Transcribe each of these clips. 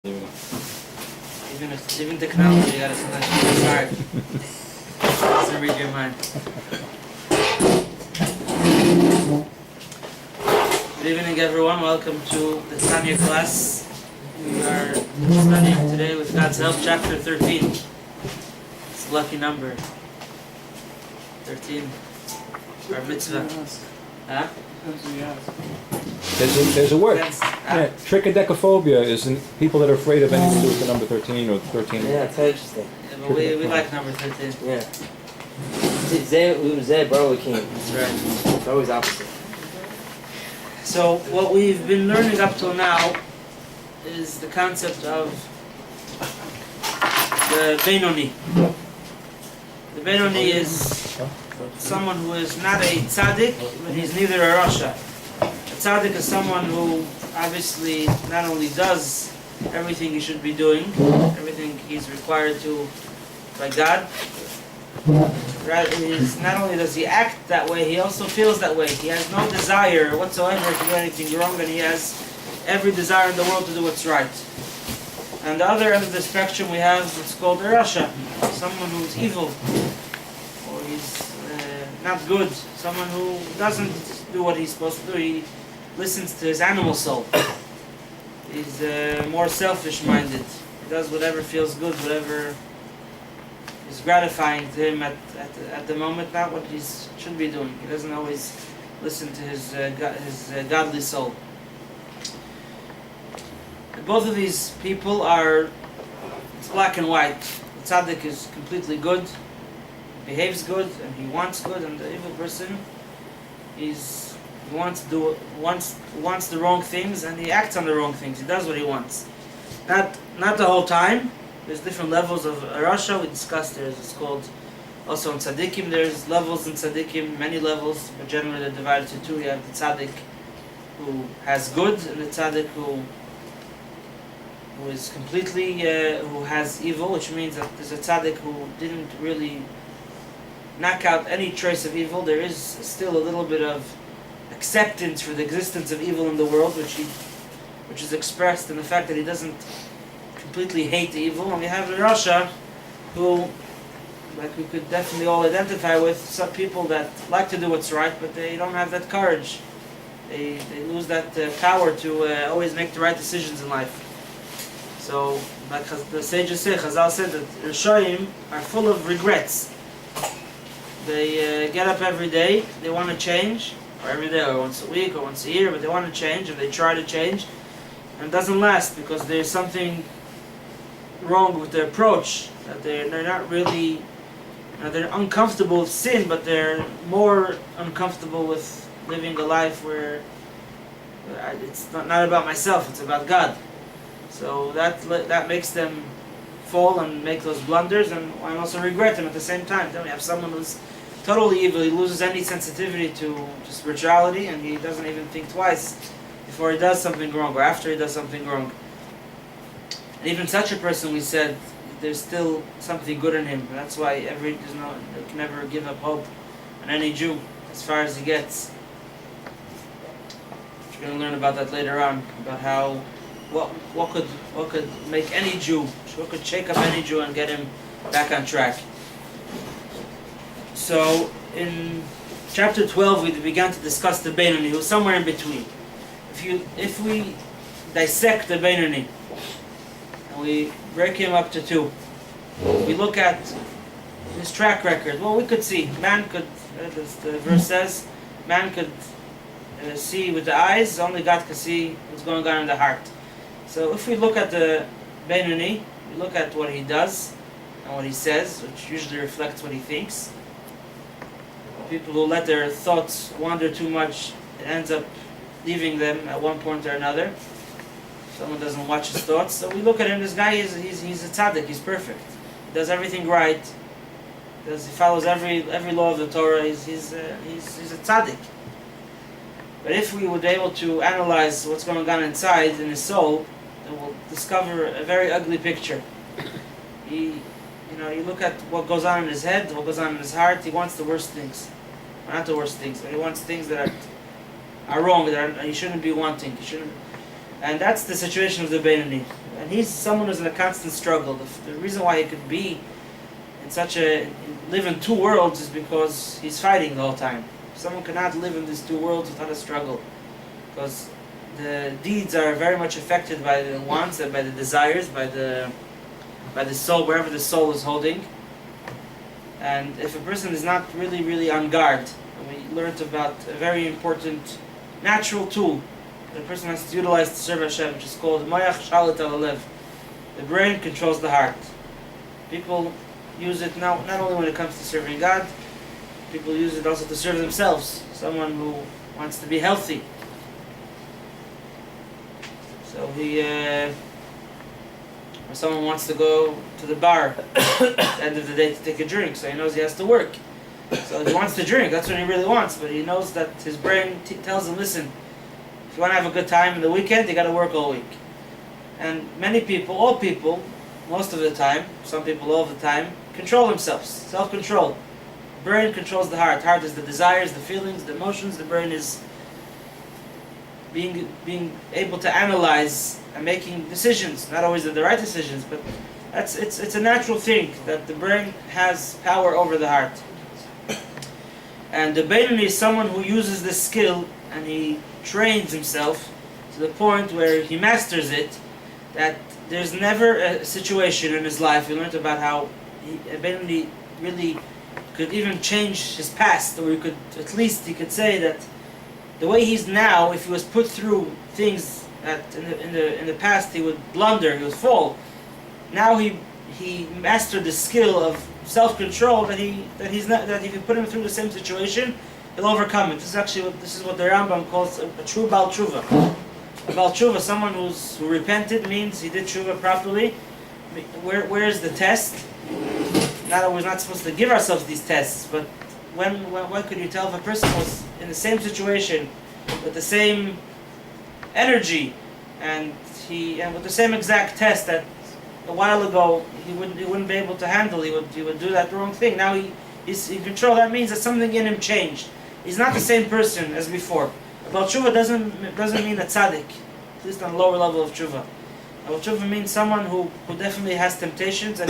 Even technology, you gotta sometimes it's hard. It doesn't read your mind. Good evening, everyone. Welcome to the Tanya class. We are studying today with God's help, chapter 13. It's a lucky number. 13. Our mitzvah. Huh? There's a word. Yeah, trichodecaphobia is people that are afraid of anything to do with the number 13 or 13. Yeah, it's interesting. Yeah, but we like number 13. Yeah. Zay Bro came. That's right. It's always opposite. So what we've been learning up till now is the concept of the Benoni. The Benoni is someone who is not a tzaddik, but he's neither a rasha. A tzaddik is someone who obviously not only does everything he should be doing, everything he's required to by God, not only does he act that way, he also feels that way. He has no desire whatsoever to do anything wrong, and he has every desire in the world to do what's right. On the other end of the spectrum, we have what's called a rasha, someone who's evil, or he's not good, someone who doesn't do what he's supposed to do. He listens to his animal soul. He's more selfish-minded. He does whatever feels good, whatever is gratifying to him at the moment, not what he should be doing. He doesn't always listen to his godly soul. And both of these people it's black and white. The tzaddik is completely good, behaves good, and he wants good, and the evil person he wants the wrong things, and he acts on the wrong things. He does what he wants. Not the whole time. There's different levels of rasha. We discussed it's called also in tzaddikim. There's levels in tzaddikim, many levels, but generally they're divided to two. You have the tzaddik who has good, and the tzaddik who is completely who has evil, which means that there's a tzaddik who didn't really knock out any trace of evil. There is still a little bit of acceptance for the existence of evil in the world, which is expressed in the fact that he doesn't completely hate the evil. And we have the rasha, who, like we could definitely all identify with, some people that like to do what's right, but they don't have that courage. They lose that power to always make the right decisions in life. So, like the sages say, Chazal said that Rishoyim are full of regrets. They get up every day, they want to change, or every day, or once a week, or once a year, but they want to change, and they try to change, and it doesn't last because there's something wrong with their approach, that they're not really, they're uncomfortable with sin, but they're more uncomfortable with living a life where it's not about myself, it's about God. So that makes them fall and make those blunders, and also regret them at the same time. Then we have someone who's totally evil. He loses any sensitivity to spirituality, and he doesn't even think twice before he does something wrong or after he does something wrong. And even such a person, we said, there's still something good in him. That's why you can never give up hope on any Jew as far as he gets. We're going to learn about that later on, about how what could make any Jew, what could shake up any Jew and get him back on track. So in chapter 12 we began to discuss the Benoni, who's somewhere in between. If we dissect the Benoni and we break him up to two, we look at his track record. Well, we could see, man could, as the verse says, man could see with the eyes, only God can see what's going on in the heart. So if we look at the Benoni, we look at what he does and what he says, which usually reflects what he thinks. People who let their thoughts wander too much, it ends up leaving them at one point or another. Someone doesn't watch his thoughts. So we look at him, this guy, he's a tzaddik, he's perfect. He does everything right. He follows every law of the Torah. He's a tzaddik. But if we would be able to analyze what's going on inside in his soul, then we'll discover a very ugly picture. You look at what goes on in his head, what goes on in his heart. He wants the worst things. Not the worst things, but he wants things that are wrong, that he shouldn't be wanting. And that's the situation of the Benoni. and he's someone who's in a constant struggle. The reason why he could be in live in two worlds is because he's fighting the whole time. Someone cannot live in these two worlds without a struggle, because the deeds are very much affected by the wants and by the desires, by the soul, wherever the soul is holding. And if a person is not really on guard, and we learned about a very important natural tool that a person has to utilize to serve Hashem, which is called Mayach Shalit Alalev. The brain controls the heart. People use it now, not only when it comes to serving God, people use it also to serve themselves. Someone who wants to be healthy. So or someone wants to go to the bar at the end of the day to take a drink, so he knows he has to work. So he wants to drink, that's what he really wants, but he knows that his brain tells him, listen, if you want to have a good time in the weekend, you got to work all week. And many people, all people, most of the time, some people all of the time, control themselves, self-control. Brain controls the heart. Heart is the desires, the feelings, the emotions. The brain is being able to analyze and making decisions. Not always the right decisions, but it's a natural thing that the brain has power over the heart. And the Beinoni is someone who uses this skill and he trains himself to the point where he masters it, that there's never a situation in his life, we learned about how Beinoni really could even change his past, or he could say that the way he's now, if he was put through things that in the past he would blunder, he would fall. Now he mastered the skill of self-control that if you put him through the same situation, he'll overcome it. This is what the Rambam calls a true Baal Tshuva. A Baal Tshuva, someone who repented, means he did Tshuva properly. Where is the test? We're not supposed to give ourselves these tests, but when could you tell if a person was in the same situation with the same energy and with the same exact test that a while ago he wouldn't be able to handle, he would do that wrong thing. Now he's in control. That means that something in him changed. He's not the same person as before. Baal Tshuva doesn't mean a tzaddik, at least on a lower level of tshuva. Baal Tshuva means someone who definitely has temptations, and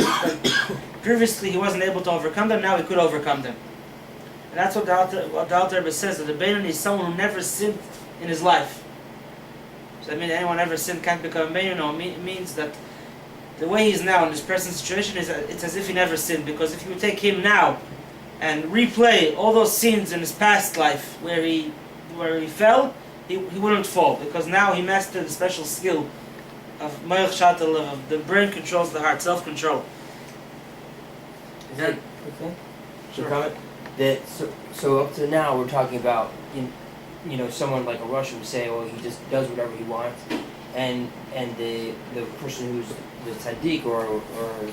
previously he wasn't able to overcome them, now he could overcome them. And that's what the Alter Rebbe says, that the Beinoni is someone who never sinned in his life. So that means anyone ever sinned can't become a Beinoni. No, it means that the way he's now in his present situation it's as if he never sinned, because if you take him now and replay all those scenes in his past life where he fell, he wouldn't fall, because now he mastered the special skill of Mayach Shatal, of the brain controls the heart, self-control. Is that okay? Sure. Comment? So up to now we're talking about someone like a Russian would say, well, he just does whatever he wants, and the person who's the tzaddik or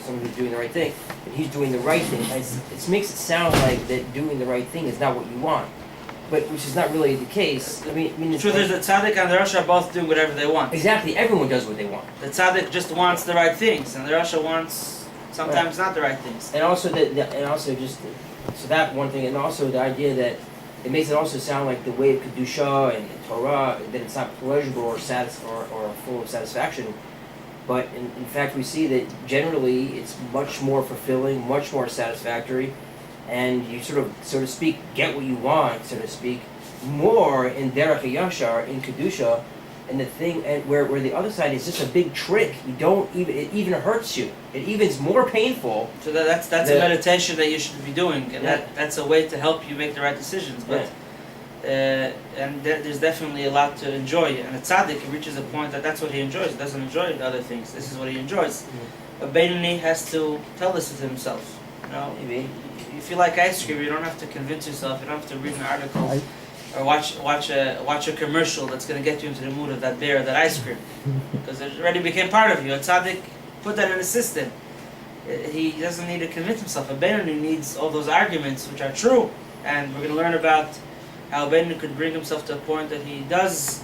someone who's doing the right thing, and he's doing the right thing. It makes it sound like that doing the right thing is not what you want, but which is not really the case. I mean The truth is the tzaddik and the Rasha are both doing whatever they want. Exactly, everyone does what they want. The tzaddik just wants the right things, and the Rasha wants sometimes not the right things. And also so that one thing, and also the idea that it makes it also sound like the way of Kedusha and Torah, that it's not pleasurable or full of satisfaction. But in fact, we see that generally it's much more fulfilling, much more satisfactory, and you sort of, so to speak, get what you want, so to speak, more in Derech HaYashar, in Kedusha, and the thing, and where the other side is just a big trick. It even hurts you. It even is more painful. So that's a meditation that you should be doing, and that's a way to help you make the right decisions. But there's definitely a lot to enjoy. And a tzaddik reaches a point that's what he enjoys. He doesn't enjoy the other things. This is what he enjoys. Mm-hmm. A Beinoni has to tell this to himself. Maybe. If you like ice cream, you don't have to convince yourself. You don't have to read an article. Or watch a commercial that's going to get you into the mood of that beer or that ice cream, because it already became part of you. A tzaddik put that in his system. He doesn't need to convince himself. A Beinoni needs all those arguments, which are true, and we're going to learn about how a Beinoni could bring himself to a point that he does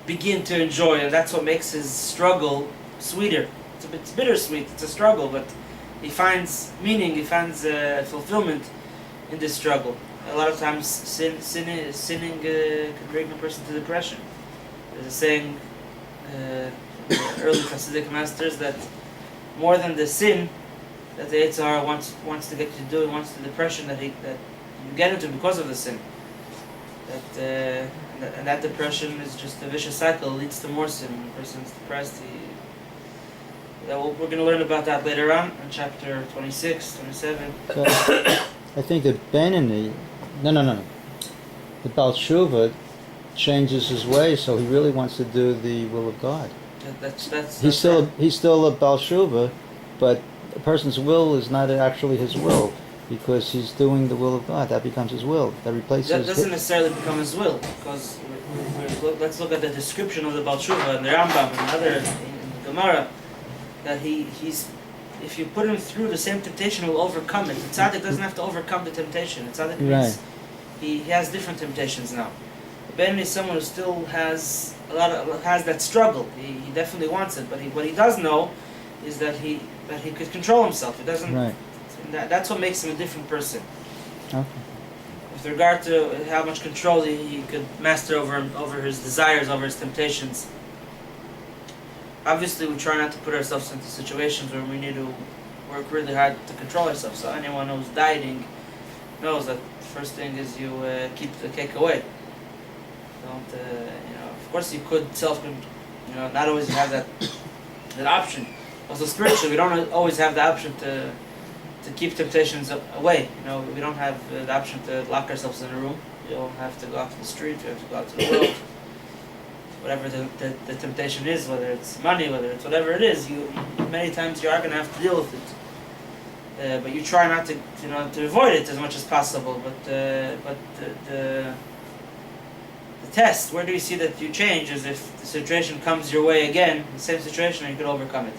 begin to enjoy, and that's what makes his struggle sweeter. It's bittersweet. It's a struggle, but he finds meaning. He finds fulfillment in this struggle. A lot of times sinning can bring a person to depression. There's a saying, the early Hasidic masters, that more than the sin that the Yetzer Hara wants to get you to do, wants the depression that you get into because of the sin. And that depression is just a vicious cycle. It leads to more sin. When a person is depressed, we're going to learn about that later on in chapter 26, 27. So, I think the Benini, no. The Baal Tshuva changes his way, so he really wants to do the will of God. He's still a Baal Tshuva, but a person's will is not actually his will, because he's doing the will of God. That becomes his will. That replaces. That doesn't necessarily become his will, because let's look at the description of the Baal Tshuva and the Rambam and other in the Gemara, that he's if you put him through the same temptation, he'll overcome it. The tzaddik doesn't have to overcome the temptation. The tzaddik means he has different temptations now. The Ben is someone who still has has that struggle. He definitely wants it, but what he does know is that he could control himself. He doesn't. Right. That's what makes him a different person. Okay. With regard to how much control he could master over his desires, over his temptations. Obviously, we try not to put ourselves into situations where we need to work really hard to control ourselves. So anyone who's dieting knows that the first thing is you keep the cake away. Don't, of course you could not always have that option. Also spiritually, we don't always have the option to keep temptations away. We don't have the option to lock ourselves in a room. We don't have to go out to the street. We have to go out to the world. Whatever the temptation is, whether it's money, whether it's whatever it is, many times you are going to have to deal with it. But you try not to to avoid it as much as possible. But the test, where do you see that you change, is if the situation comes your way again, the same situation, and you can overcome it.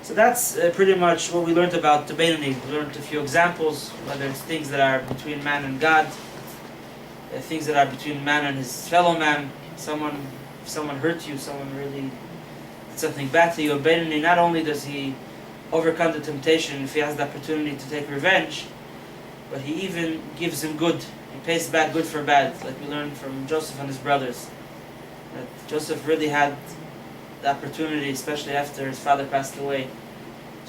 So that's pretty much what we learned about the Beinoni. We learned a few examples, whether it's things that are between man and God, things that are between man and his fellow man. If someone hurt you, someone really did something bad to you, a Beinoni, not only does he overcome the temptation if he has the opportunity to take revenge, but he even gives him good. He pays back good for bad, like we learned from Joseph and his brothers. That Joseph really had the opportunity, especially after his father passed away,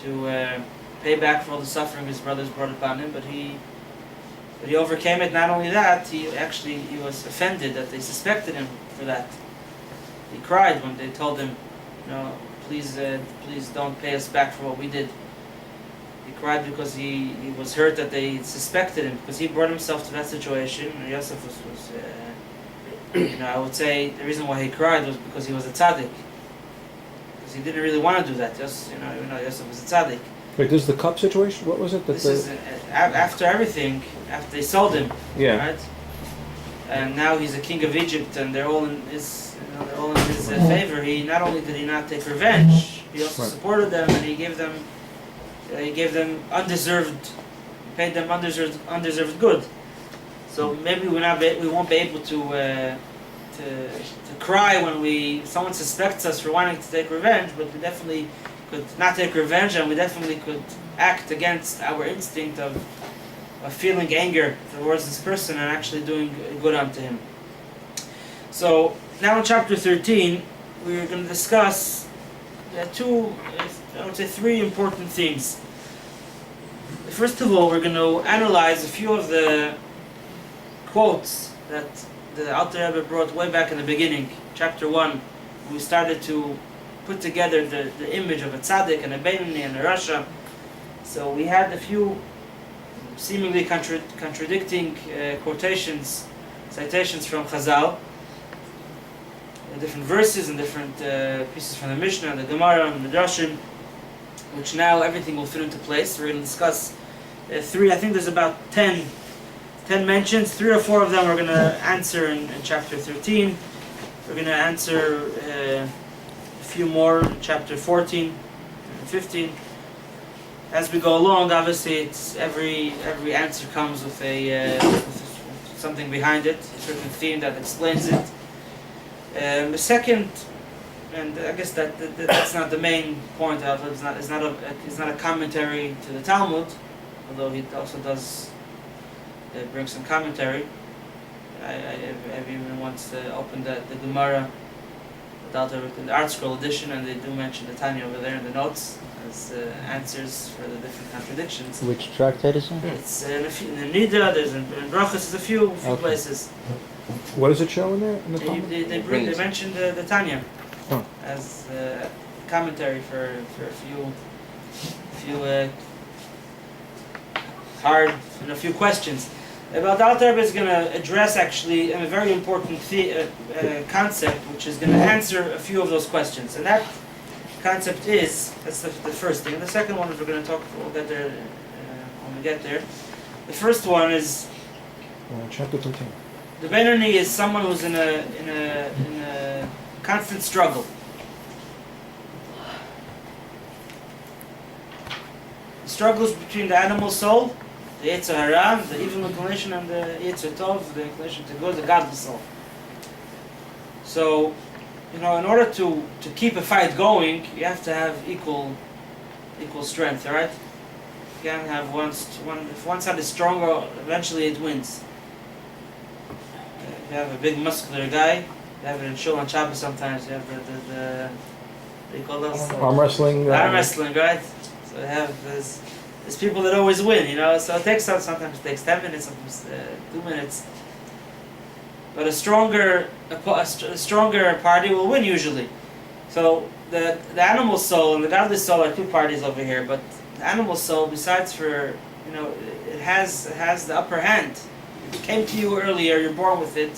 to pay back for all the suffering his brothers brought upon him, but he overcame it. Not only that, he was offended that they suspected him for that. He cried when they told him, please don't pay us back for what we did. He cried because he was hurt that they suspected him, because he brought himself to that situation. And Yosef was I would say the reason why he cried was because he was a tzaddik. Because he didn't really want to do that. Just Yosef was a tzaddik. Wait, this is the cup situation? What was it? This is after everything, after they sold him. Yeah. Right? And now he's a king of Egypt, and they're all in his favor. He not only did he not take revenge, he also supported them, and he gave them undeserved. He paid them undeserved good. So maybe we won't be able to cry when someone suspects us for wanting to take revenge, but we definitely could not take revenge, and we definitely could act against our instinct of feeling anger towards this person and actually doing good unto him. So now in chapter 13, we're going to discuss three important themes. First of all, we're going to analyze a few of the quotes that the Alter Rebbe brought way back in the beginning, chapter 1. We started to put together the image of a tzaddik and a Beinoni and a Rasha. So we had a few seemingly contradicting citations from Chazal, different verses and different pieces from the Mishnah, the Gemara, and the Midrashim, which now everything will fit into place. We're going to discuss three. I think there's about 10 mentions. 3 or 4 of them we're going to answer in chapter 13. We're going to answer a few more in chapter 14 and 15. As we go along, obviously, it's every answer comes with with something behind it, a certain theme that explains it. The second, and I guess that's not the main point of it. It's not a commentary to the Talmud, although he also does bring some commentary. I've even once opened the Gemara the Art Scroll edition, and they do mention the Tanya over there in the notes as answers for the different contradictions. Which tractate is it? It's in the Nida, there's in Brachos, there's a few Okay. places. What does it show in there? In the They, comment? they mentioned the Tanya Oh. as commentary for a few hard and a few questions. About the Alter Rebbe is going to address actually a very important concept, which is going to answer a few of those questions. And that concept is, that's the first thing. And the second one is we're going to talk, we'll get there when we get there. The first one is Chapter 13. the Benoni is someone who's in a constant struggle. The struggles between the animal soul, the Yetzer Hara, the evil inclination, and the Yetzer Tov, the inclination to good, the godly soul. So, in order to keep a fight going, you have to have equal strength, all right? You can't have if one side is stronger, eventually it wins. You have a big muscular guy, you have it in shul on Shabbat sometimes, you have the what do you call those? Arm wrestling. Arm wrestling, right? So you have there's people that always win, so it takes sometimes it takes 10 minutes, sometimes 2 minutes. But a stronger party will win usually. So the animal soul and the godly soul are two parties over here, but the animal soul, besides for it has the upper hand. It came to you earlier, you're born with it,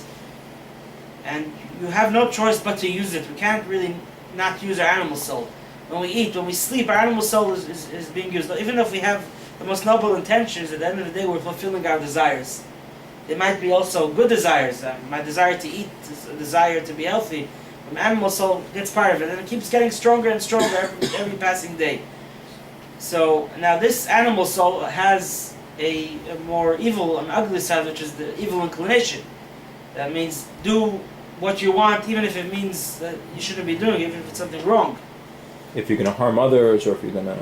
and you have no choice but to use it. We can't really not use our animal soul. When we eat, when we sleep, our animal soul is being used. Even if we have the most noble intentions, at the end of the day we're fulfilling our desires. They might be also good desires. My desire to eat, a desire to be healthy. The animal soul gets part of it, and it keeps getting stronger and stronger every passing day. So now this animal soul has a more evil and ugly side, which is the evil inclination. That means do what you want, even if it means that you shouldn't be doing it, even if it's something wrong. If you're going to harm others, or if you're going to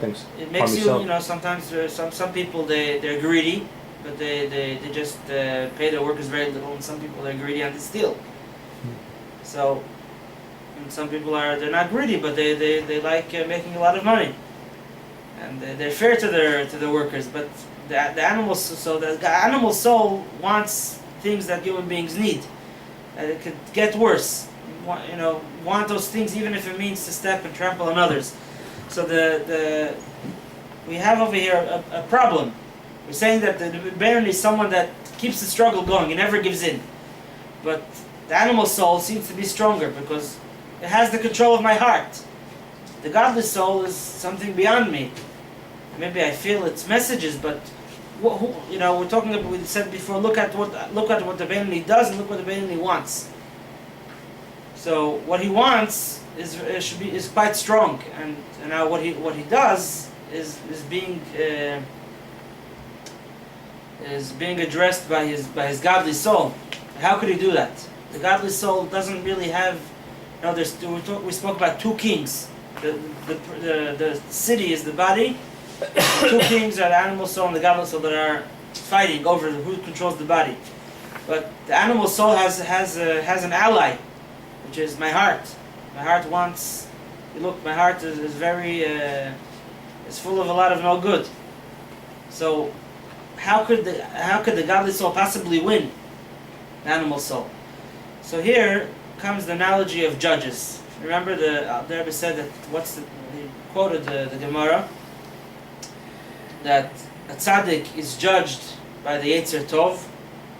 things. It makes harm you, yourself. sometimes some people they're greedy, but they just pay their workers very little, and some people are greedy and they steal. So, and some people they're not greedy, but they like making a lot of money, and they're fair to their workers. But the animal soul wants things that human beings need, and it could get worse. Want those things even if it means to step and trample on others. So we have over here a problem. We're saying that the Benoni is someone that keeps the struggle going, he never gives in. But the animal soul seems to be stronger because it has the control of my heart. The godly soul is something beyond me. Maybe I feel its messages, but we're talking about. We said before. Look at what the Benoni does, and look what the Benoni wants. So what he wants is quite strong, and now what he does is being addressed by his godly soul. How could he do that? The godly soul doesn't really have. We spoke about two kings. The city is the body. The two kings are the animal soul and the godly soul that are fighting over who controls the body. But the animal soul has an ally, which is my heart. My heart wants. Look, my heart is very is full of a lot of no good. So, how could the godly soul possibly win the animal soul? So here comes the analogy of judges. Remember the Rebbe said that he quoted the Gemara that a tzaddik is judged by the Yetzer Tov,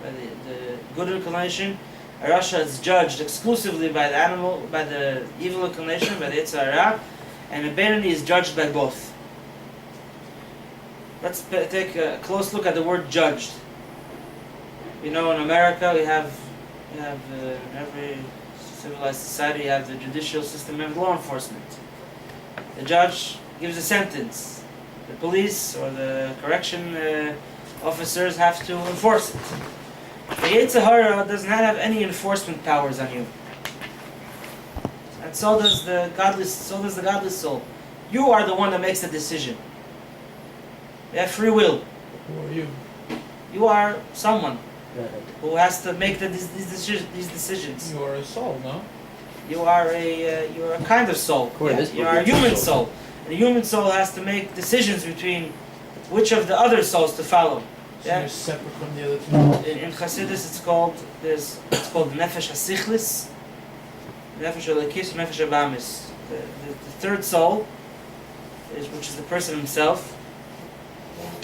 by the good inclination. A Rasha is judged exclusively by the evil inclination, by the Yetzer Hara, and a Benoni is judged by both. Let's take a close look at the word judged. In America we have in every civilized society you have the judicial system and law enforcement. The judge gives a sentence. The police or the correction officers have to enforce it. The Yetzer Hara does not have any enforcement powers on you, and so does the godly soul. You are the one that makes the decision. You have free will. Who are you? You are someone who has to make these decisions. You are a soul, no? you're a kind of soul. According to this You book, are a you're human soul. soul. And a human soul has to make decisions between which of the other souls to follow. So Yeah. you're separate from the other two. In Chassidus, it's called Nefesh HaSichlis, Nefesh HaLekis, Nefesh HaBamis. The third soul, which is the person himself,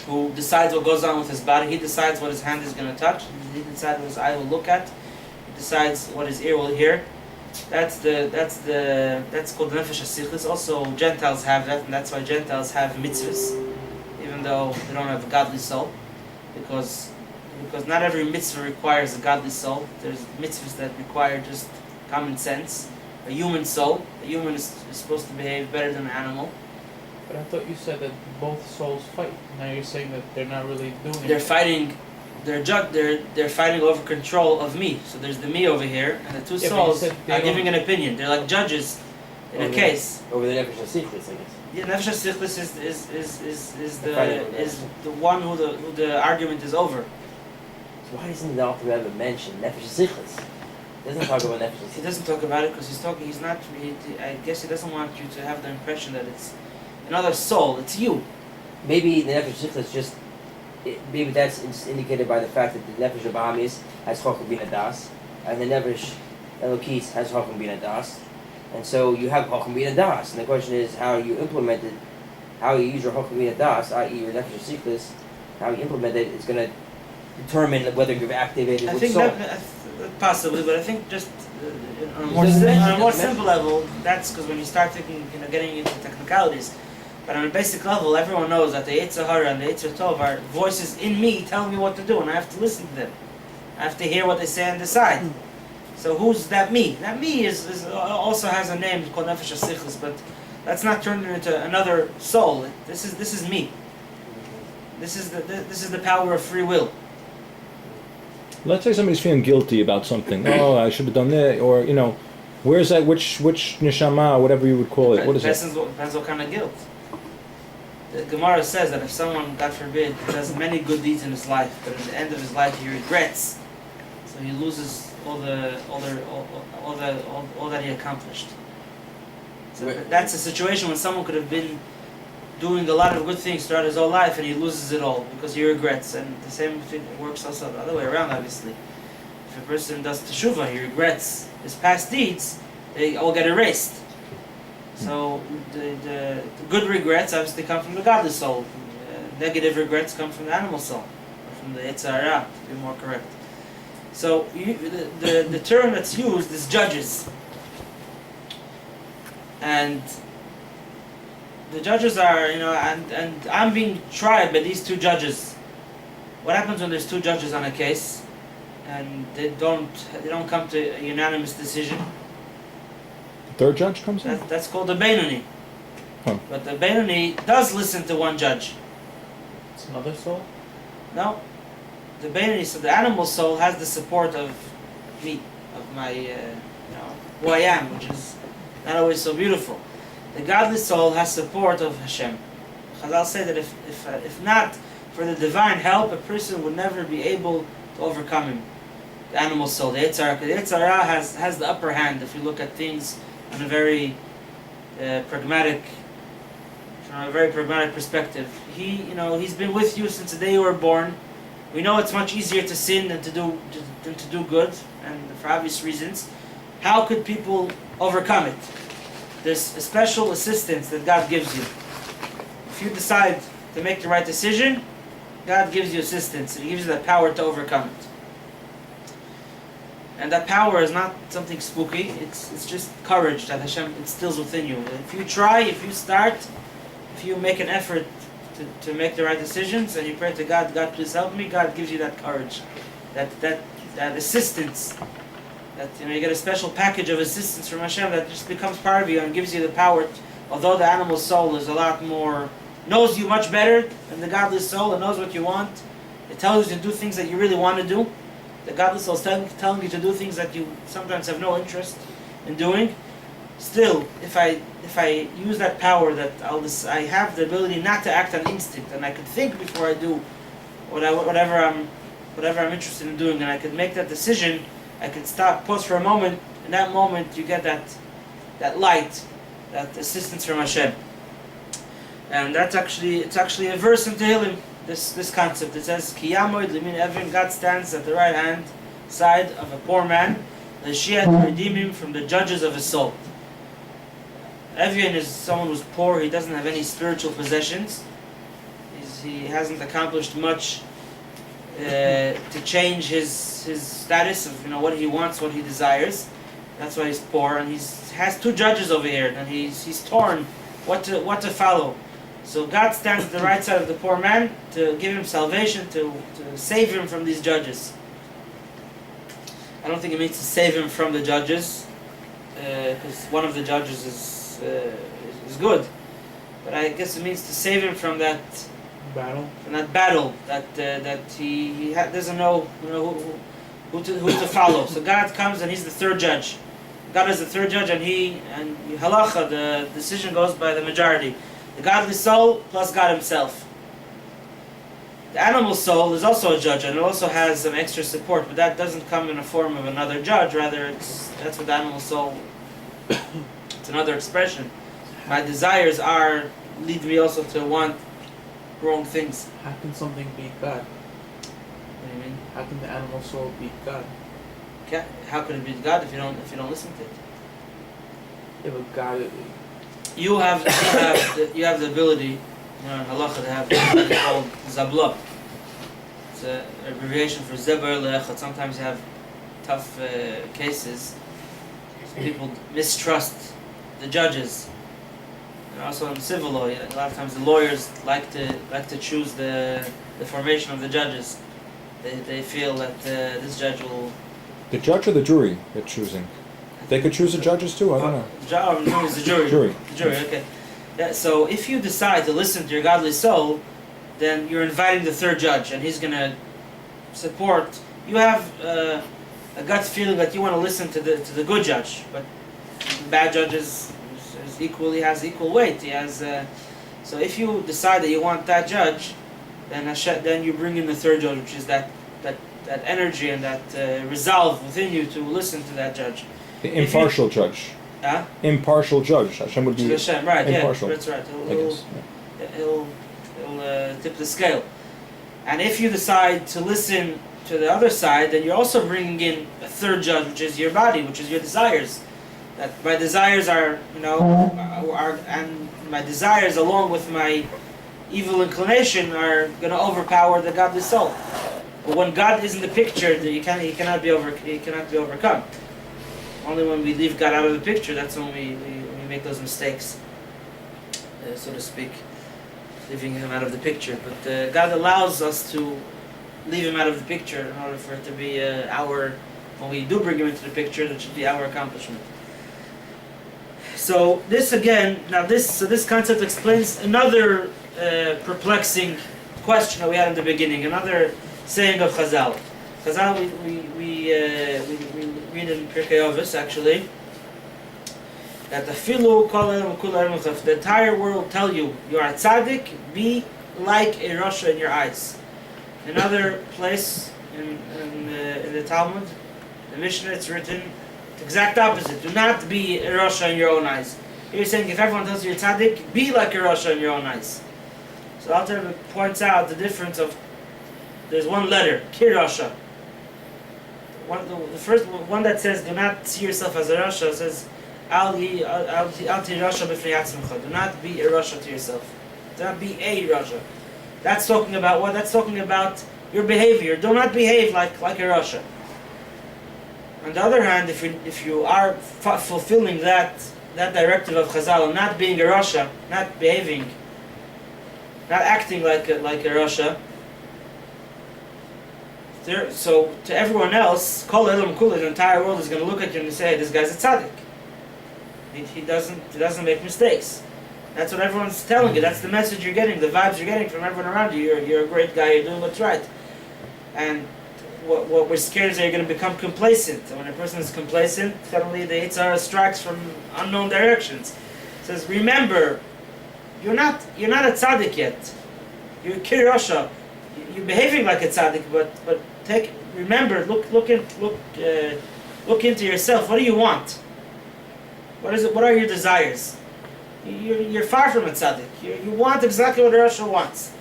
who decides what goes on with his body. He decides what his hand is going to touch. He decides what his eye will look at. He decides what his ear will hear. That's called the Nefesh HaSichlis. Also, Gentiles have that, and that's why Gentiles have mitzvahs, even though they don't have a godly soul, because not every mitzvah requires a godly soul. There's mitzvahs that require just common sense. A human soul. A human is supposed to behave better than an animal. But I thought you said that both souls fight. Now you're saying that they're not really doing it. They're fighting. They're fighting over control of me. So there's the me over here, and the two Yeah, but you souls said they are don't- giving an opinion. They're like judges in a Over case. Over the Nefesh HaSichlis, I guess. Yeah, Nefesh HaSichlis Fighting over is the one who the argument is over. So why doesn't the Alter Rebbe mention Nefesh HaSichlis? He doesn't talk about Nefesh He HaSichlis. doesn't talk about it because he's not. I guess he doesn't want you to have the impression that it's another soul. It's you. Maybe the Nefesh HaSichlis just, maybe that's indicated by the fact that the Nefesh HaBamis has Chochmah Bina Das, and the Nefesh Elokis has Chochmah Bina Das, and so you have Chochmah Bina Das, and the question is how you implement it, how you use your Chochmah Bina Das, i.e. your Nefesh HaSichlis, how you implement it is going to determine whether you've activated I which think soul. that possibly, but I think just on a He more, doesn't mention on a it, more doesn't simple level, that's because when you start thinking, getting into technicalities. But on a basic level, everyone knows that the Yetzer Hara and the Yetzer Tov are voices in me telling me what to do, and I have to listen to them. I have to hear what they say and decide. So who's that me? That me is also has a name called Nefesh HaSichlis, but that's not turned into another soul. This is me. This is the power of free will. Let's say somebody's feeling guilty about something. Oh, I should have done that, or where's that? Which neshama, whatever you would call it. What is it? Depends what kind of guilt. The Gemara says that if someone, God forbid, does many good deeds in his life, but at the end of his life he regrets, so he loses all that he accomplished. So that's a situation when someone could have been doing a lot of good things throughout his whole life and he loses it all because he regrets. And the same thing works also the other way around, obviously. If a person does teshuvah, he regrets his past deeds, they all get erased. So the good regrets obviously come from the godly soul. Negative regrets come from the animal soul, or from the Yetzer Hara, to be more correct. So the term that's used is judges. And the judges are, and I'm being tried by these two judges. What happens when there's two judges on a case, and they don't come to a unanimous decision? Third judge comes in? That's called a Beinoni. Huh. But the Beinoni does listen to one judge. It's another soul? No, the Beinoni, so the animal soul has the support of me, of my, who I am, which is not always so beautiful. The godly soul has support of Hashem. Chazal say that if not for the divine help, a person would never be able to overcome him. The animal soul, the Yetzer Hara. The Yetzer Hara has the upper hand if you look at things on a very pragmatic perspective. He's been with you since the day you were born. We know it's much easier to sin than to do good, and for obvious reasons. How could people overcome it? There's a special assistance that God gives you. If you decide to make the right decision, God gives you assistance. He gives you that power to overcome it. And that power is not something spooky. It's just courage that Hashem instills within you. If you try, if you start, if you make an effort to make the right decisions, and you pray to God, God please help me, God gives you that courage, that assistance. That you get a special package of assistance from Hashem that just becomes part of you and gives you the power. Although the animal soul is a lot more, knows you much better than the godly soul and knows what you want, it tells you to do things that you really want to do. The godly soul is telling you to do things that you sometimes have no interest in doing. Still, if I use that power, that I have the ability not to act on instinct, and I could think before I do whatever I'm interested in doing, and I could make that decision. I could stop, pause for a moment, in that moment you get that light, that assistance from Hashem. And it's actually a verse in Tehillim, this concept. It says, Ki yamoid limin Evin, God stands at the right hand side of a poor man, L'shiat to redeem him from the judges of his soul. Evin is someone who's poor, he doesn't have any spiritual possessions. He hasn't accomplished much to change his status of what he wants, what he desires. That's why he's poor, and he has two judges over here, and he's torn what to follow. So God stands at the right side of the poor man to give him salvation, to save him from these judges. I don't think it means to save him from the judges, because one of the judges is good, but I guess it means to save him from that battle that he doesn't know who to follow. So God comes and he's the third judge. God is the third judge, and halacha, the decision goes by the majority. The godly soul plus God himself. The animal soul is also a judge, and it also has some extra support, but that doesn't come in the form of another judge. Rather, that's what the animal soul. It's another expression. My desires lead me also to want wrong things. How can something beat God? What do you mean? How can the animal soul beat God? How could it beat God if you don't listen to it? Yeah, but God. You have the ability, in halacha, to have something called zabla. It's an abbreviation for zebar le'echad. Sometimes you have tough cases. People mistrust the judges. And also in civil law, a lot of times the lawyers like to choose the formation of the judges. They feel that this judge will. The judge or the jury they're choosing? They could choose the judges too. I don't know. No, it's the jury. Jury. The jury. Okay. Yeah, so if you decide to listen to your godly soul, then you're inviting the third judge, and he's gonna support. You have a gut feeling that you want to listen to the good judge, but bad judges has equal weight. He has. So if you decide that you want that judge, then you bring in the third judge, which is that energy and that resolve within you to listen to that judge. The impartial judge. Huh? Impartial judge. Hashem would be Hashem, right? impartial. Yeah, that's right. He'll tip the scale. And if you decide to listen to the other side, then you're also bringing in a third judge, which is your body, which is your desires. That my desires and my desires, along with my evil inclination, are going to overpower the godly soul. But when God is in the picture, he cannot be overcome. Only when we leave God out of the picture, that's when we make those mistakes, so to speak, leaving him out of the picture. But God allows us to leave him out of the picture in order for it to be when we do bring him into the picture, that should be our accomplishment. So this concept explains another perplexing question that we had in the beginning, another saying of Chazal. Chazal, we read in Pirkei Avos, actually, that the entire world tell you are a tzaddik, be like a rasha in your eyes. Another place in the Talmud, the Mishnah, it's written the exact opposite. Do not be a rasha in your own eyes. You're saying if everyone tells you you're tzaddik, be like a rasha in your own eyes. So Alter Rebbe points out the difference of, there's one letter, kirasha. The first one that says do not see yourself as a rasha says al ti rasha b'fnei atzmecha. Do not be a rasha to yourself. Do not be a rasha. That's talking about what? That's talking about your behavior. Do not behave like a rasha. On the other hand, if you are fulfilling that directive of Chazal, not being a rasha, not behaving, not acting like a rasha. So to everyone else, Kol Elam Kula, the entire world is going to look at you and say, hey, this guy's a tzaddik. He doesn't make mistakes. That's what everyone's telling you. That's the message you're getting, the vibes you're getting from everyone around you. You're a great guy. You're doing what's right. And what we're scared is that you're going to become complacent. And when a person is complacent, suddenly the Yitzhara strikes from unknown directions. It says, remember, you're not a tzaddik yet. You're a kirasha. You're behaving like a tzaddik, but remember, look look into yourself. What do you want? What is it? What are your desires? You're far from a tzaddik. You want exactly what a Rasha wants.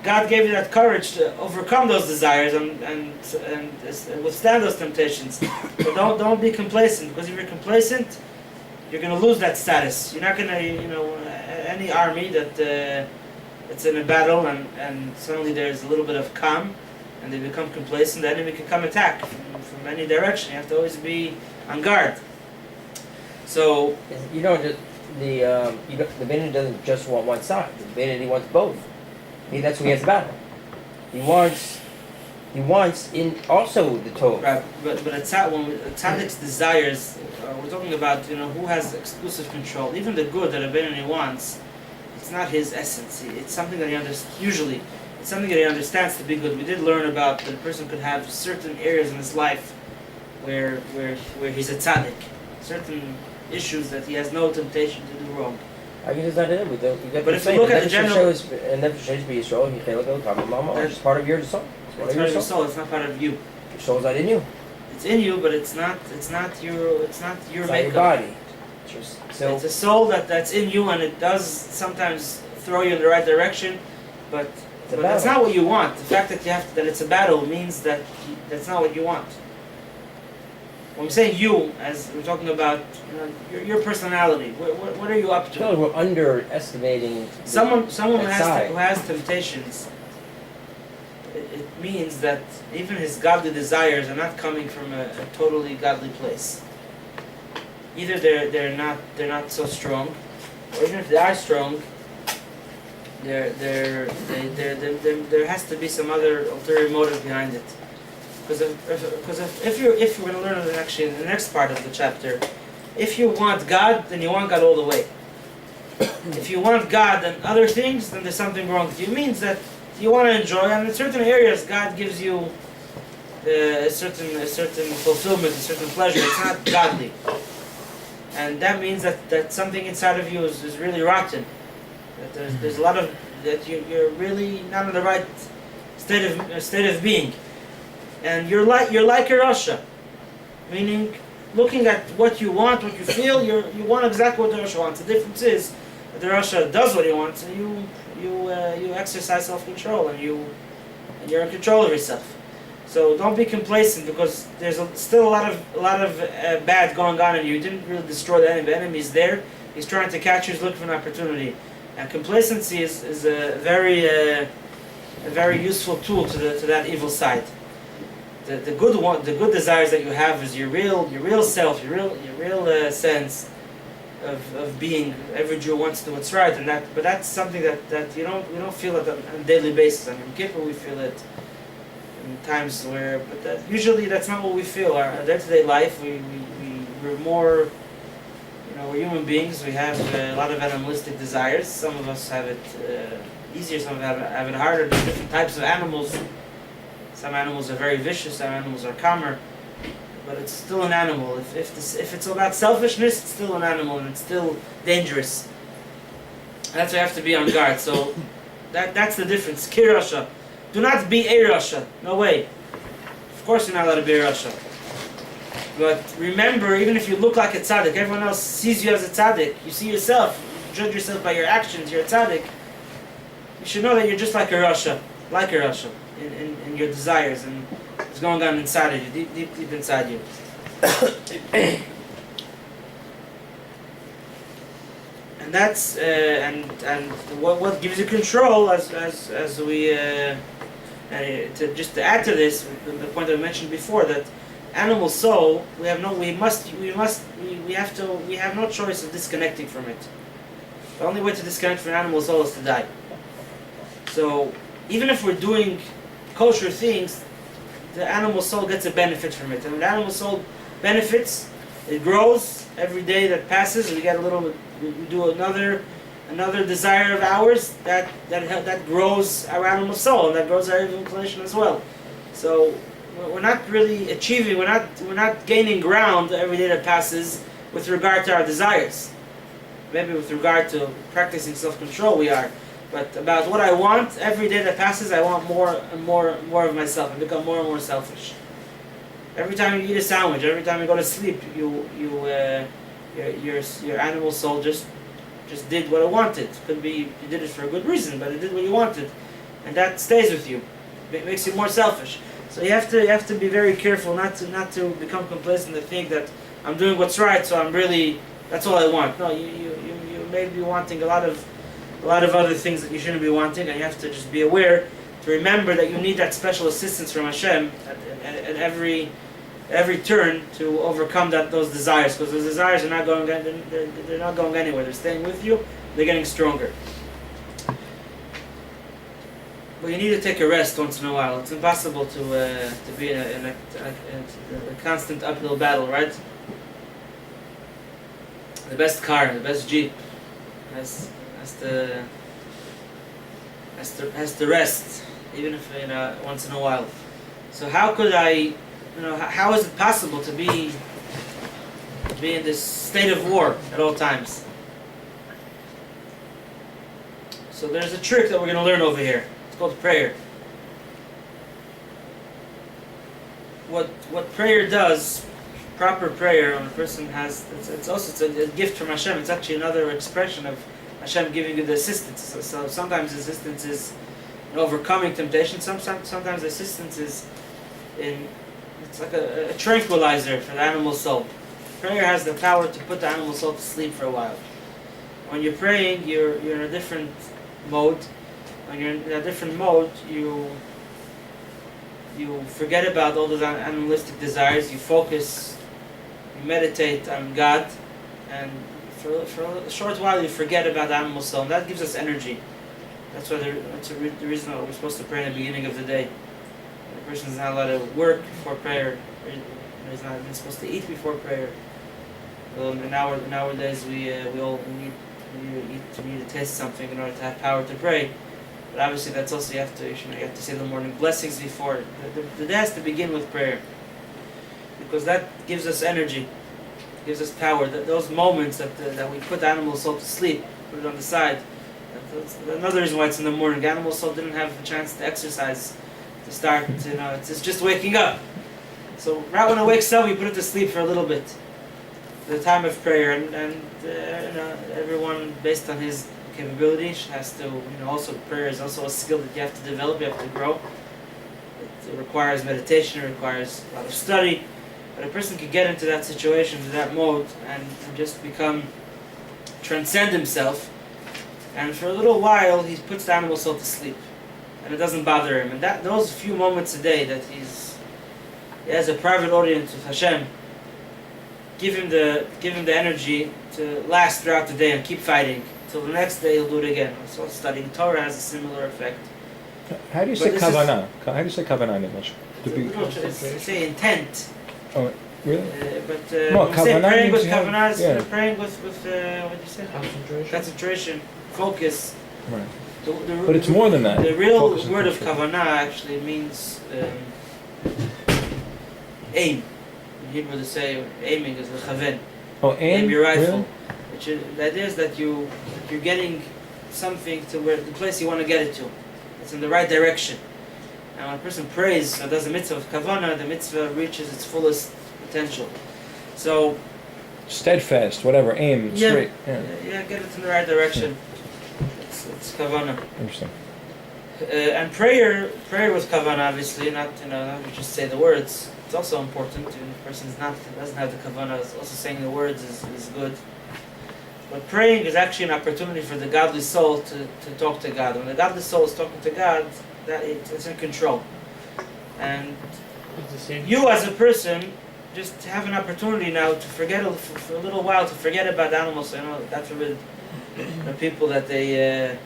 God gave you that courage to overcome those desires and withstand those temptations. But don't be complacent, because if you're complacent, you're going to lose that status. You're not going to, any army that it's in a battle and suddenly there's a little bit of calm and they become complacent, the enemy can come attack from any direction. You have to always be on guard. So the Bennett doesn't just want one side. The Bennett, he wants both. That's who he has the battle. He wants in also the Tov. Right, but a tzaddik's desires, we're talking about who has exclusive control. Even the good that a Bennett wants, it's not his essence. It's something that he understands. Usually, it's something that he understands to be good. We did learn about that a person could have certain areas in his life where he's a tzaddik, certain issues that he has no temptation to do wrong. I guess it's not in it. But if you look at the general, and Nefesh shows be Yisrael, you can't look at the Mama. It's part of your soul. It's part of your soul. It's not part of you. Your soul's not in you. It's in you, but it's not your It's not makeup. your body. It's a soul that's in you, and it does sometimes throw you in the right direction, but that's not what you want. The fact that it's a battle means that that's not what you want. When I'm saying you, as we're talking about your personality, what are you up to? I feel like we're underestimating someone who has temptations. It means that even his godly desires are not coming from a totally godly place. Either they're not so strong, or even if they are strong, there has to be some other ulterior motive behind it. Because if we're going to learn it actually in the next part of the chapter, if you want God, then you want God all the way. If you want God and other things, then there's something wrong with you. It means that you want to enjoy, and in certain areas God gives you a certain fulfillment, a certain pleasure. It's not godly, and that means that something inside of you is really rotten. That there's a lot of that you're really not in the right state of being. And you're like a Rasha, meaning looking at what you want, what you feel, you want exactly what the Rasha wants. The difference is that the Rasha does what he wants, and you exercise self-control, and you're in control of yourself. So don't be complacent, because there's still a lot of bad going on in you. You didn't really destroy the enemy. The enemy is there. He's trying to catch you. He's looking for an opportunity, and complacency is a very useful tool to that evil side. The good desires that you have is your real self, your real sense of being. Every Jew wants to do what's right, but that's something that we don't feel it on a daily basis. I mean, in Kippur we feel it in times usually that's not what we feel. Our day-to-day life, we're more, we're human beings. We have a lot of animalistic desires. Some of us have it easier, some have it harder. There's different types of animals. Some animals are very vicious, some animals are calmer, but it's still an animal. If it's about selfishness, it's still an animal, and it's still dangerous. That's why you have to be on guard. So that's the difference. Ki Rasha. Do not be a Rasha. No way. Of course you're not allowed to be a Rasha. But remember, even if you look like a tzaddik, everyone else sees you as a tzaddik. You see yourself, you judge yourself by your actions, you're a tzaddik. You should know that you're just like a Rasha. In your desires and what's going on inside of you, deep inside you. And that's and what gives you control, as we to add to this, the point I mentioned before, that animal soul, we have no choice of disconnecting from it. The only way to disconnect from an animal soul is to die. So even if we're doing kosher things, the animal soul gets a benefit from it. And when the animal soul benefits, it grows every day that passes. We get we do another desire of ours that grows our animal soul, and that grows our evil inclination as well. So we're not really achieving, we're not gaining ground every day that passes with regard to our desires. Maybe with regard to practicing self-control we are. But about what I want, every day that passes, I want more and more of myself. I become more and more selfish. Every time you eat a sandwich, every time you go to sleep, your animal soul just did what it wanted. Could be you did it for a good reason, but it did what you wanted, and that stays with you. It makes you more selfish. So you have to be very careful not to become complacent and think that I'm doing what's right, so that's all I want. No, you may be wanting a lot of other things that you shouldn't be wanting, and you have to just be aware to remember that you need that special assistance from Hashem at every turn to overcome those desires, because those desires are not going they're not going anywhere. They're staying with you. They're getting stronger. But you need to take a rest once in a while. It's impossible to be in a constant uphill battle, right? The best car, the best Jeep has to rest, even if once in a while. So how could I, how is it possible to be in this state of war at all times? So there's a trick that we're going to learn over here. It's called prayer. What prayer does, proper prayer, when a person has, it's a gift from Hashem. It's actually another expression of Hashem giving you the assistance. So sometimes assistance is in overcoming temptation. Sometimes assistance is it's like a tranquilizer for the animal soul. Prayer has the power to put the animal soul to sleep for a while. When you're praying, you're in a different mode. When you're in a different mode, you forget about all those animalistic desires. You focus, you meditate on God, and for a short while you forget about the animal soul. And that gives us energy. That's the reason why we're supposed to pray in the beginning of the day. The person is not allowed to work before prayer. He's not even supposed to eat before prayer. Nowadays we all need to taste something in order to have power to pray. But obviously that's also you have to say the morning blessings before. The day has to begin with prayer, because that gives us energy, gives us power. Those moments that we put the animal soul to sleep, put it on the side. That's another reason why it's in the morning. The animal soul didn't have a chance to exercise, to start. It's just waking up. So right when it wakes up, we put it to sleep for a little bit. The time of prayer, and everyone based on his capability has to. Also prayer is also a skill that you have to develop. You have to grow. It requires meditation. It requires a lot of study. But a person can get into that situation, into that mode, and just transcend himself. And for a little while, he puts the animal soul to sleep, and it doesn't bother him. And those few moments a day that he has a private audience with Hashem, give him the energy to last throughout the day and keep fighting till the next day. He'll do it again. So studying Torah has a similar effect. How do you say kavanah? How do you say kavanah in English? It's say intent. Oh, really? But say praying with kavanah is praying with what do you say? Concentration, focus. Right. But it's more than that. The real word of kavanah actually means aim. In Hebrew they say aiming is lechaven. Oh, aim your rifle. Really? Which that is that you're getting something to the place you want to get it to. It's in the right direction. And when a person prays or does a mitzvah of kavanah, the mitzvah reaches its fullest potential. So steadfast, whatever, aim, straight. Yeah, get it in the right direction. It's kavanah. Interesting. And prayer with kavanah, obviously, not just say the words. It's also important. If a person doesn't have the kavanah, also saying the words is good. But praying is actually an opportunity for the godly soul to talk to God. When the godly soul is talking to God, it's in control. And you as a person just have an opportunity now to forget for a little while, to forget about animals. God forbid, the people that they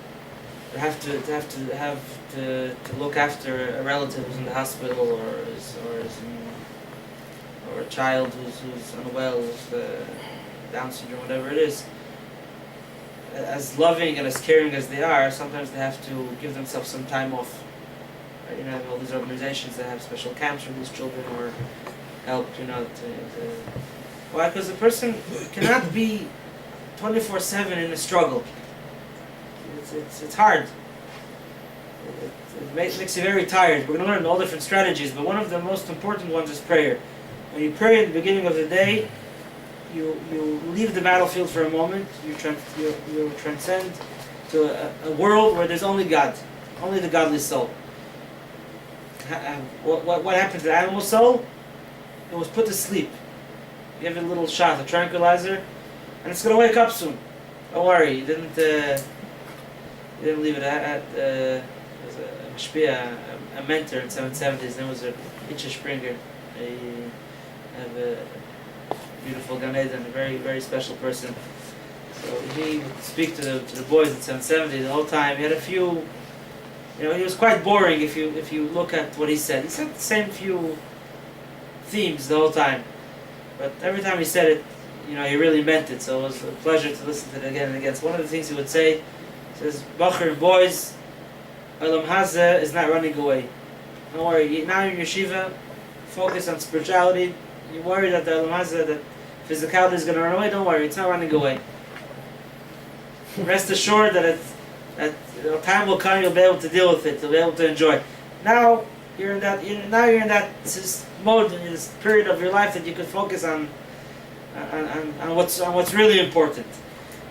have to look after a relative who's in the hospital, or a child who's unwell with Down syndrome, whatever it is. As loving and as caring as they are, sometimes they have to give themselves some time off. All these organizations that have special camps for these children, or help, why? Because the person cannot be 24/7 in a struggle. It's hard. It makes you very tired. We're going to learn all different strategies, but one of the most important ones is prayer. when you pray at the beginning of the day, you leave the battlefield for a moment. You transcend to a world where there's only God, only the godly soul. What happened to the animal soul? It was put to sleep. You give it a little shot, a tranquilizer, and it's going to wake up soon. Don't worry, you didn't leave it there was a mashpia, a mentor in 770s. His name was Itcha Springer. Have a beautiful Gan Eden, a very, very special person. So he would speak to the boys in 770 the whole time. He had a few, he was quite boring if you look at what he said. He said the same few themes the whole time, but every time he said it, he really meant it. So it was a pleasure to listen to it again and again. So one of the things he would say, he says, "Bacher boys, Olam Hazeh is not running away. Don't worry. Now you're in yeshiva, focus on spirituality. You're worried that the Olam Hazeh, that physicality is going to run away. Don't worry, it's not running away. Rest assured that time will come. You'll be able to deal with it. You'll be able to enjoy. Now you're in that. Now you're in that mode, in this period of your life that you could focus on what's really important."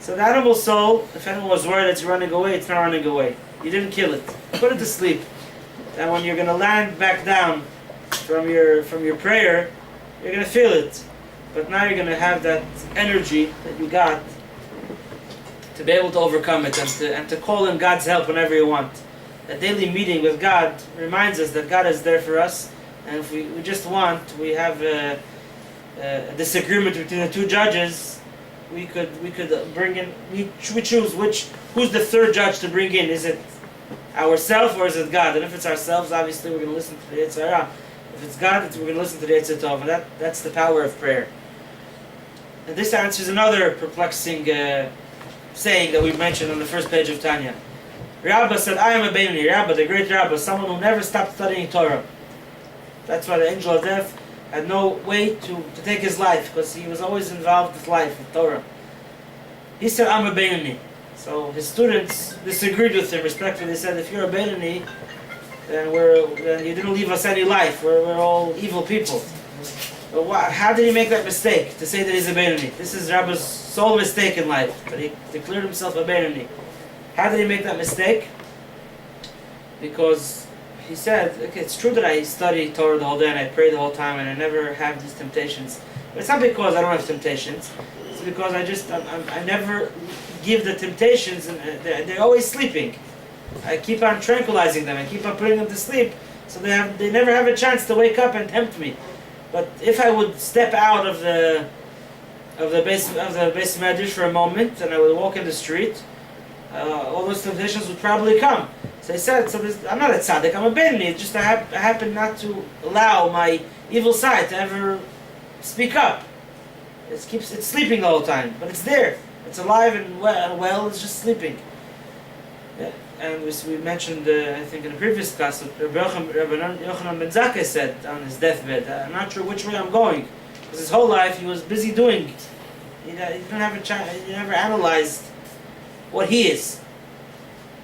So the animal soul, if anyone was worried it's running away, it's not running away. You didn't kill it. Put it to sleep. And when you're going to land back down from your prayer, you're going to feel it. But now you're going to have that energy that you got to be able to overcome it and to call in God's help whenever you want. A daily meeting with God reminds us that God is there for us, and if we just we have a disagreement between the two judges, we could bring in, we choose who's the third judge to bring in. Is it ourselves or is it God? And if it's ourselves, obviously we're going to listen to the Yetzer Hara. If it's God, we're going to listen to the Yetzer Tov, and that's the power of prayer. And this answers another perplexing saying that we mentioned on the first page of Tanya. Rabbi said, "I am a Beinoni." Rabbi, the great Rabbi, someone who never stopped studying Torah. That's why the angel of death had no way to take his life, because he was always involved with life, with Torah. He said, "I'm a Beinoni." So his students disagreed with him respectfully. They said, "If you're a Beinoni, then you didn't leave us any life. We're all evil people." But how did he make that mistake to say that he's a Beinoni? This is Rabbi's sole mistake in life, that he declared himself a Beinoni. How did he make that mistake? Because he said, "Okay, it's true that I study Torah the whole day and I pray the whole time and I never have these temptations. But it's not because I don't have temptations. It's because I never give the temptations, and they're always sleeping. I keep on tranquilizing them. I keep on putting them to sleep, so they never have a chance to wake up and tempt me. But if I would step out of the base medrash for a moment and I would walk in the street, all those temptations would probably come." So he said, "I'm not a tzaddik, I'm a Beinoni. It's just I happen not to allow my evil side to ever speak up. It's sleeping the whole time, but it's there. It's alive and well, it's just sleeping." Yeah. And we mentioned, I think in a previous class, what Rabbi Yochanan ben Zakkai said on his deathbed. "I'm not sure which way I'm going," because his whole life he was busy doing. He didn't have a chance. He never analyzed what he is.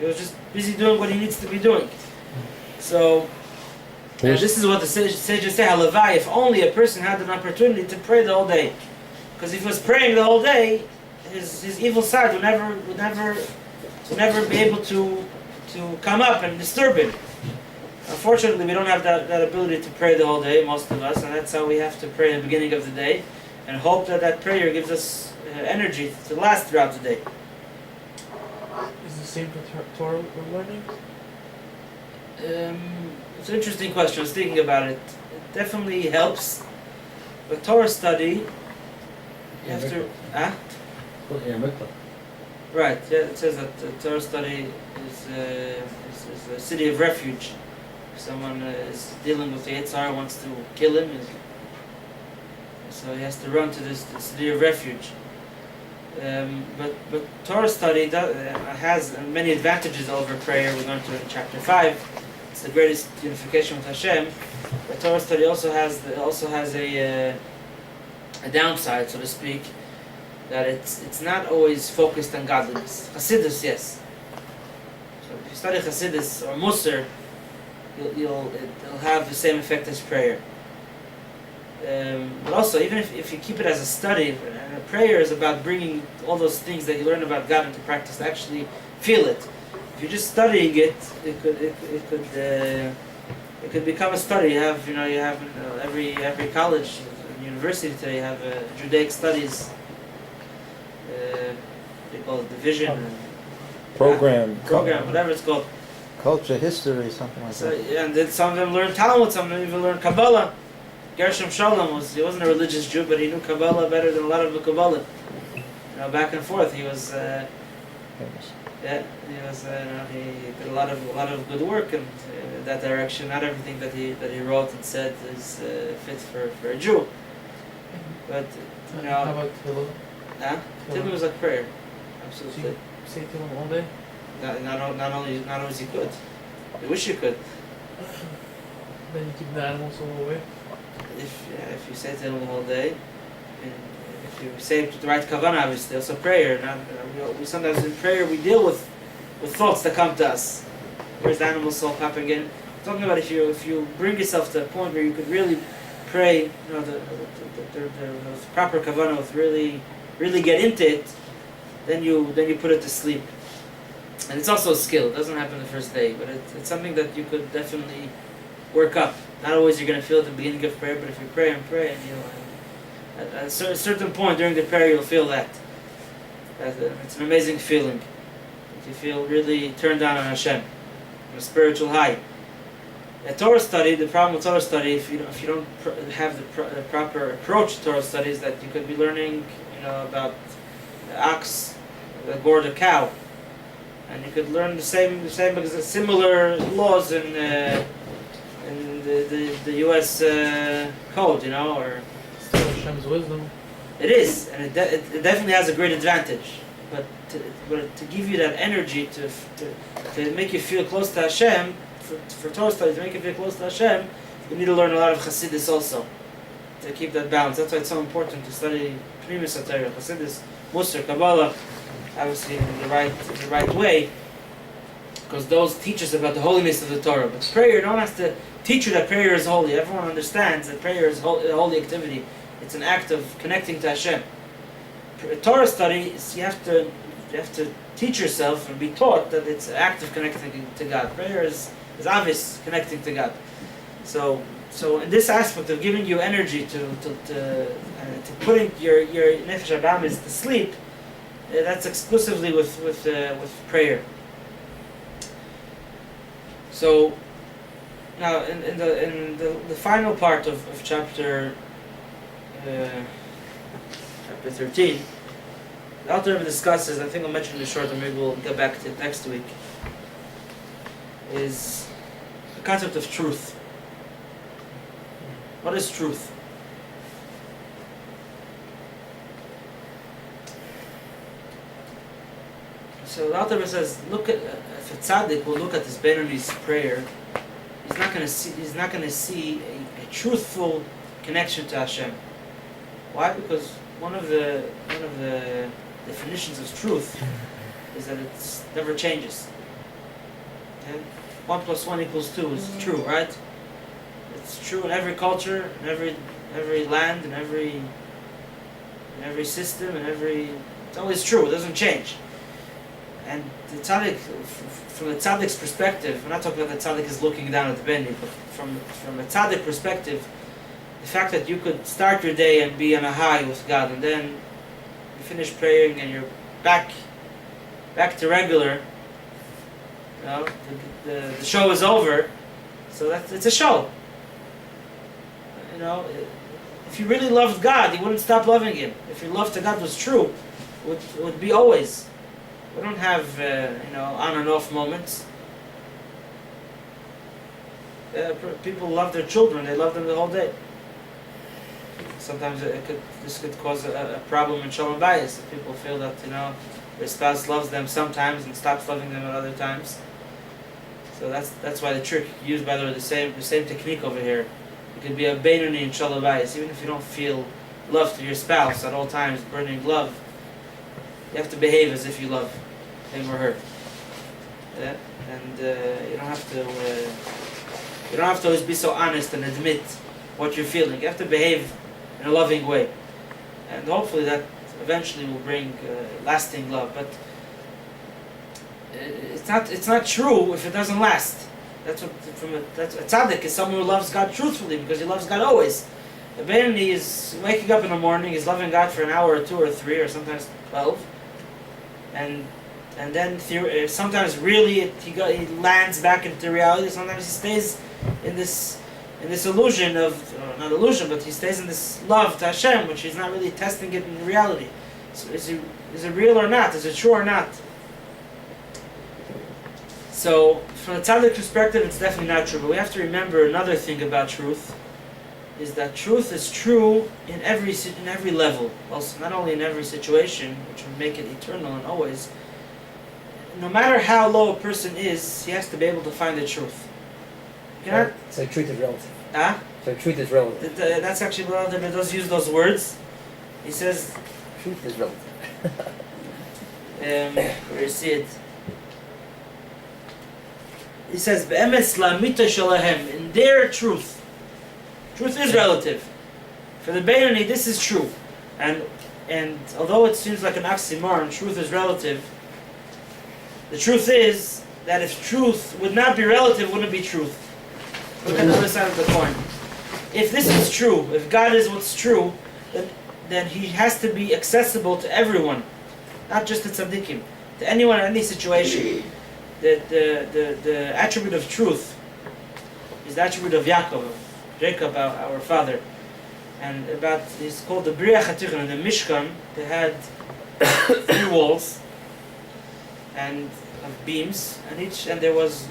He was just busy doing what he needs to be doing. So, this is what the sages say, "Halavai, if only a person had an opportunity to pray the whole day. Because if he was praying the whole day, his evil side would never be able to come up and disturb him. Unfortunately, we don't have that ability to pray the whole day, most of us, and that's how we have to pray at the beginning of the day, and hope that prayer gives us energy to last throughout the day." Is the same for Torah we're learning? It's an interesting question. I was thinking about it. It definitely helps, but Torah study, you have to... Right, yeah, it says that Torah study is a city of refuge. If someone is dealing with the Yetzer Hara, wants to kill him, so he has to run to this city of refuge. But Torah study has many advantages over prayer. We're going to in chapter 5. It's the greatest unification with Hashem. But Torah study also has a downside, so to speak, that it's not always focused on godliness. Chassidus, yes. So if you study Chassidus or Musar, it'll have the same effect as prayer. But also, even if you keep it as a study, and a prayer is about bringing all those things that you learn about God into practice, to actually feel it. If you're just studying it, it could become a study. You have every college and university today have Judaic studies. They call it division and Program. whatever it's called. Culture, history, something like So, that. and then some of them learn Talmud, some of them even learn Kabbalah. Gershom Shalom wasn't a religious Jew, but he knew Kabbalah better than a lot of the Kabbalah. Back and forth, he was. Famous. Yeah, he did a lot of good work in that direction. Not everything that he wrote and said is fit for a Jew, but How about Hillel? Tefillah was like prayer, So absolutely. you say Hillel all day? Not always you could. I wish you could. Then you keep the animals all away? If you say Tefillah all day, and if you say it with the right kavanah, obviously, also prayer. We sometimes in prayer we deal with thoughts that come to us. Where's the animal soul popping in? I'm talking about if you bring yourself to a point where you could really pray, the proper kavanah, with really get into it, then you put it to sleep. And it's also a skill. It doesn't happen the first day, but it's something that you could definitely work up. Not always you're going to feel at the beginning of prayer, but if you pray and pray, and at a certain point during the prayer, you'll feel that. It's an amazing feeling. That you feel really turned on Hashem, on a spiritual high. A Torah study, the problem with Torah study, if you don't have the proper approach to Torah study, is that you could be learning, about the ox that gored a cow, and you could learn the same because there's similar laws in the U.S. code, or Still Hashem's wisdom. it is, and it definitely has a great advantage. But to give you that energy to make you feel close to Hashem, for Torah study, to make you feel close to Hashem, you need to learn a lot of Chassidus also, to keep that balance. That's why it's so important to study Pnimis HaTorah, Chassidus, Musar, Kabbalah, obviously in the right way, because those teach us about the holiness of the Torah. But prayer, no one has to teach you that prayer is holy. Everyone understands that prayer is a holy activity. It's an act of connecting to Hashem. Torah study is you have to teach yourself and be taught that it's an act of connecting to God. Prayer is obvious connecting to God. So in this aspect of giving you energy to putting your nefesh abamis to sleep, that's exclusively with prayer. So now in the final part of chapter 13, the author discusses, I think I'll mention it short and maybe we'll get back to it next week, is the concept of truth. What is truth? So the author says, if a tzaddik will look at this Benoni's prayer, he's not going to see a truthful connection to Hashem. Why? Because one of the definitions of truth is that it never changes. Okay? 1 + 1 = 2 is true, right? It's true in every culture, in every land, in every system, it's always true. It doesn't change. And the tzaddik, from the tzaddik's perspective, we're not talking about the tzaddik is looking down at the Beni, but from a tzaddik perspective, the fact that you could start your day and be on a high with God, and then you finish praying and you're back to regular, the show is over, so it's a show. If you really loved God, you wouldn't stop loving Him. If your love to God was true, it would be always. We don't have, on and off moments. People love their children; they love them the whole day. Sometimes this could cause a problem in shalom bayis if people feel that their spouse loves them sometimes and stops loving them at other times. So that's why the trick used, by the way, the same technique over here. It could be a beinoni in shalom bayis, even if you don't feel love to your spouse at all times, burning love. You have to behave as if you love him or her. Yeah? And you don't have to always be so honest and admit what you're feeling. You have to behave in a loving way, and hopefully that eventually will bring lasting love. But it's not true if it doesn't last. That's what that's a tzaddik is someone who loves God truthfully because he loves God always. The Beinoni is waking up in the morning, he's loving God for an hour or 2 or 3 or sometimes 12, and then sometimes really he lands back into reality. Sometimes he stays in this illusion of not illusion, but he stays in this love to Hashem, which he's not really testing it in reality. So is it real or not? Is it true or not? So from the tzaddik perspective, it's definitely not true. But we have to remember another thing about truth, is that truth is true in every level. Also, not only in every situation, which would make it eternal and always. No matter how low a person is, he has to be able to find the truth. You cannot. So truth is relative. Huh? So truth is relative. That's actually relative. It does use those words. He says. Truth is relative. Where you see it. He says, "Be'emes la'mita shalahem," in their truth. Truth is relative. For the Beinoni, this is true, and although it seems like an oxymoron, truth is relative. The truth is that if truth would not be relative, it wouldn't be truth. Look at the other side of the coin. If this is true, if God is what's true, then He has to be accessible to everyone, not just to tzaddikim, to anyone in any situation. The attribute of truth is the attribute of Yaakov, Jacob, our father, and it's called the Bria Chatichon. In the Mishkan, they had 3 walls and of beams, and there was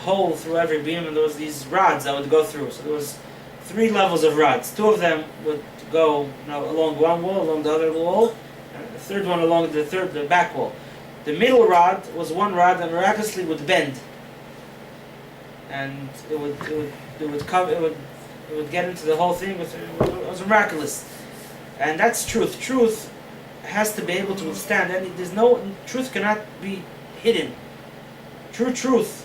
hole through every beam, and there was these rods that would go through. So there was 3 levels of rods. 2 of them would go along one wall, along the other wall, and the third one along the back wall. The middle rod was one rod that miraculously would bend, and it would get into the whole thing. It was miraculous, and that's truth. Truth has to be able to withstand. Truth cannot be hidden. True truth